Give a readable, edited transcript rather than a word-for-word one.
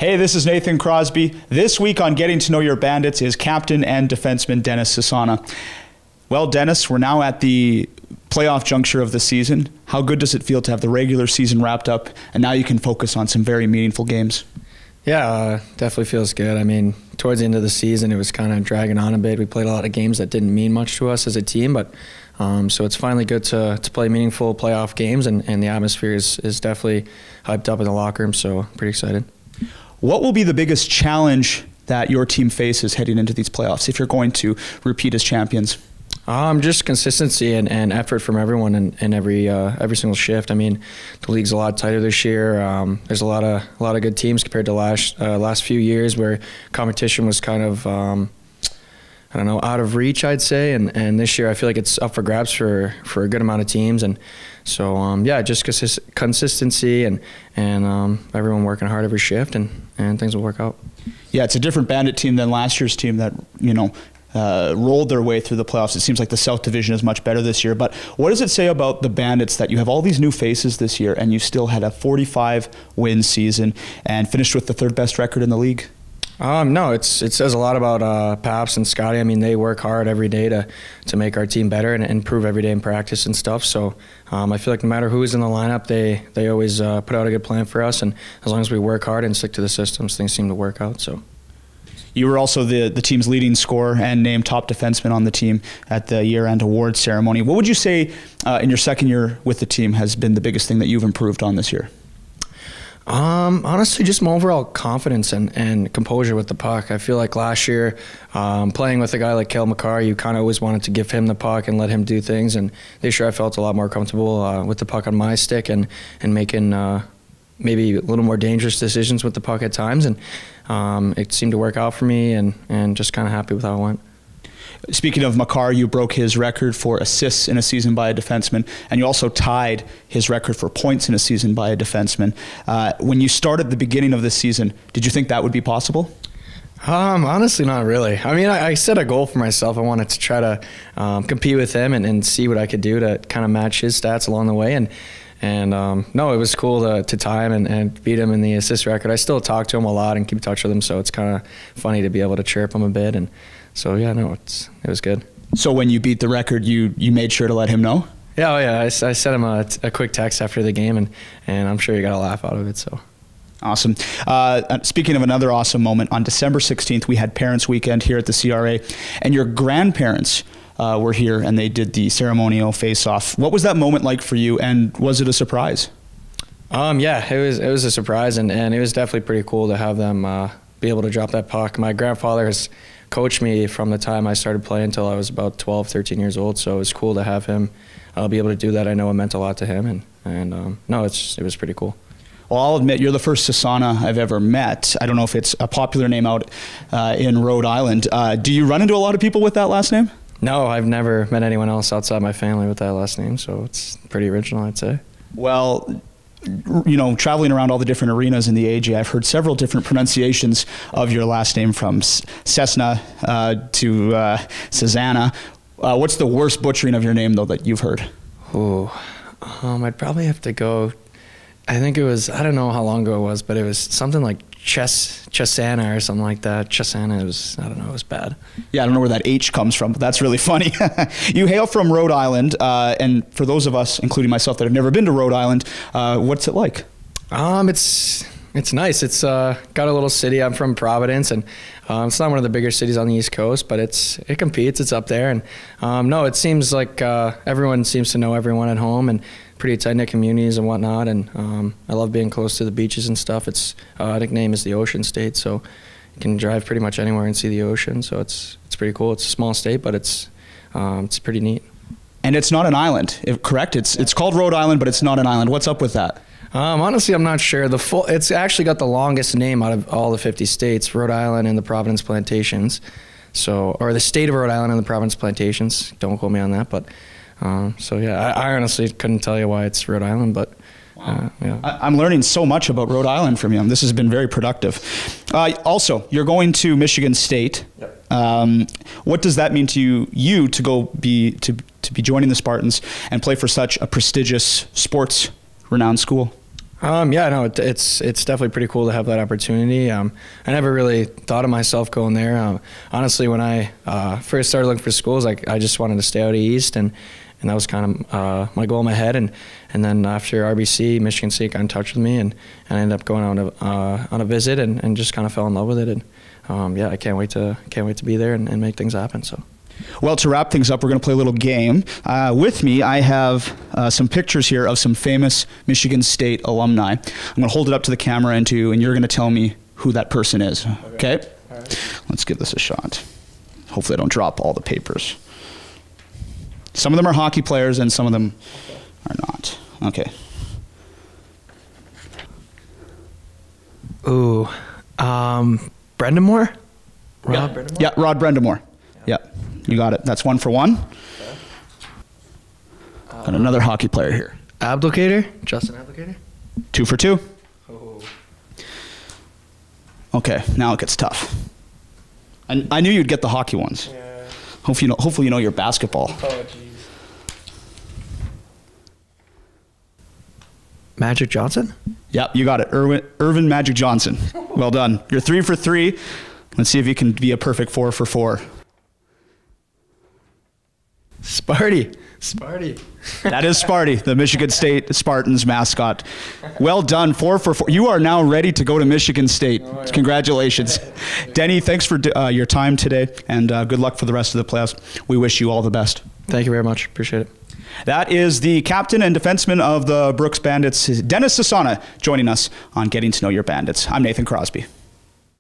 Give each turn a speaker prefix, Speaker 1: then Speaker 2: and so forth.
Speaker 1: Hey, this is Nathan Crosby. This week on Getting to Know Your Bandits is captain and defenseman Dennis Cesana. Well, Dennis, we're now at the playoff juncture of the season. How good does it feel to have the regular season wrapped up and now you can focus on some very meaningful games?
Speaker 2: Yeah, definitely feels good. I mean, towards the end of the season, it was kind of dragging on a bit. We played a lot of games that didn't mean much to us as a team, but so it's finally good to play meaningful playoff games, and the atmosphere is definitely hyped up in the locker room, so pretty excited.
Speaker 1: What will be the biggest challenge that your team faces heading into these playoffs if you're going to repeat as champions?
Speaker 2: Just consistency and effort from everyone in every single shift. I mean, the league's a lot tighter this year. There's a lot of good teams compared to last few years where competition was kind of I don't know, out of reach, I'd say. And this year I feel like it's up for grabs for a good amount of teams. And so yeah, just consistency and everyone working hard every shift, and things will work out. Yeah,
Speaker 1: it's a different Bandit team than last year's team that, you know, rolled their way through the playoffs. It seems like the South Division is much better this year. But what does it say about the Bandits that you have all these new faces this year and you still had a 45-win season and finished with the third best record in the league?
Speaker 2: No, it says a lot about Paps and Scotty. I mean, they work hard every day to make our team better and improve every day in practice and stuff. So I feel like no matter who's in the lineup, they always put out a good plan for us. And as long as we work hard and stick to the systems, things seem to work out. So.
Speaker 1: You were also the team's leading scorer and named top defenseman on the team at the year-end awards ceremony. What would you say in your second year with the team has been the biggest thing that you've improved on this year?
Speaker 2: Honestly, just my overall confidence and composure with the puck. I feel like last year, playing with a guy like Cale Makar, you kind of always wanted to give him the puck and let him do things. And this year I felt a lot more comfortable with the puck on my stick and making maybe a little more dangerous decisions with the puck at times. And it seemed to work out for me, and just kind of happy with how it went.
Speaker 1: Speaking of Makar, you broke his record for assists in a season by a defenseman, and you also tied his record for points in a season by a defenseman. When you started the beginning of this season, did you think that would be possible?
Speaker 2: Honestly, not really. I mean, I set a goal for myself. I wanted to try to compete with him and see what I could do to kind of match his stats along the way. And no, it was cool to tie him and beat him in the assist record. I still talk to him a lot and keep in touch with him, so it's kind of funny to be able to chirp him a bit. And so yeah, no, it was good.
Speaker 1: So when you beat the record, you made sure to let him know?
Speaker 2: Yeah, oh yeah. I sent him a quick text after the game, and I'm sure he got a laugh out of it. So.
Speaker 1: Awesome. Speaking of another awesome moment, on December 16th, we had Parents Weekend here at the CRA, and your grandparents were here, and they did the ceremonial face-off. What was that moment like for you, and was it a surprise?
Speaker 2: Yeah, it was a surprise, and it was definitely pretty cool to have them be able to drop that puck. My grandfather has coached me from the time I started playing until I was about 12, 13 years old, so it was cool to have him be able to do that. I know it meant a lot to him, and no, it was pretty cool.
Speaker 1: Well, I'll admit, you're the first Cesana I've ever met. I don't know if it's a popular name out in Rhode Island. Do you run into a lot of people with that last name?
Speaker 2: No, I've never met anyone else outside my family with that last name, so it's pretty original, I'd say.
Speaker 1: Well, you know, traveling around all the different arenas in the AJ, I've heard several different pronunciations of your last name, from Cessna to Cesana. What's the worst butchering of your name, though, that you've heard?
Speaker 2: Oh, I'd probably have to go. I think it was, I don't know how long ago it was, but it was something like Cesana or something like that. Cesana, I don't know, it was bad.
Speaker 1: Yeah, I don't know where that H comes from, but that's really funny. You hail from Rhode Island, and for those of us, including myself, that have never been to Rhode Island, what's it like?
Speaker 2: It's nice. It's got a little city. I'm from Providence, and it's not one of the bigger cities on the East Coast, but it competes. It's up there, and no, it seems like everyone seems to know everyone at home, and pretty tight-knit communities and whatnot. And I love being close to the beaches and stuff. Its nickname is the Ocean State, so you can drive pretty much anywhere and see the ocean. So it's pretty cool. It's a small state, but it's pretty neat. And it's not an island, correct? It's called Rhode Island, but it's not an island. What's up with that? Honestly, I'm not sure. It's actually got the longest name out of all the 50 states, Rhode Island and the Providence Plantations. So, or the state of Rhode Island and the Providence Plantations. Don't quote me on that, but so yeah, I honestly couldn't tell you why it's Rhode Island, but yeah. I'm learning so much about Rhode Island from you. This has been very productive. Also, you're going to Michigan State. Yep. What does that mean to you to go be joining the Spartans and play for such a prestigious sports renowned school? Yeah, no, it's definitely pretty cool to have that opportunity. I never really thought of myself going there. Honestly, when I first started looking for schools, I just wanted to stay out east, and that was kind of my goal in my head. And then after RBC, Michigan State got in touch with me, and I ended up going on a visit and just kind of fell in love with it. And yeah, I can't wait to be there and make things happen. So.
Speaker 1: Well, to wrap things up, we're going to play a little game. With me, I have some pictures here of some famous Michigan State alumni. I'm going to hold it up to the camera and you're going to tell me who that person is. Okay?
Speaker 2: All right.
Speaker 1: Let's give this a shot. Hopefully I don't drop all the papers. Some of them are hockey players and some of them are not. Okay.
Speaker 2: Ooh. Brendamore? Rod Brendamore?
Speaker 1: Yeah, Rod Brendamore. Yeah. You got it. That's 1 for 1.
Speaker 2: Okay.
Speaker 1: Got another hockey player here.
Speaker 2: Abdelkader? Justin Abdelkader?
Speaker 1: 2 for 2.
Speaker 2: Oh.
Speaker 1: Okay, now it gets tough. I knew you'd get the hockey ones.
Speaker 2: Yeah.
Speaker 1: Hopefully you know your basketball.
Speaker 2: Oh, jeez. Magic Johnson?
Speaker 1: Yep, you got it. Irvin Magic Johnson. Well done. You're 3 for 3. Let's see if you can be a perfect 4 for 4.
Speaker 2: Sparty.
Speaker 1: That is Sparty, the Michigan State Spartans mascot. Well done, 4 for 4. You are now ready to go to Michigan State. Oh, yeah. Congratulations. Denny, thanks for your time today, and good luck for the rest of the playoffs. We wish you all the best.
Speaker 2: Thank you very much. Appreciate it.
Speaker 1: That is the captain and defenseman of the Brooks Bandits, Dennis Cesana, joining us on Getting to Know Your Bandits. I'm Nathan Crosby.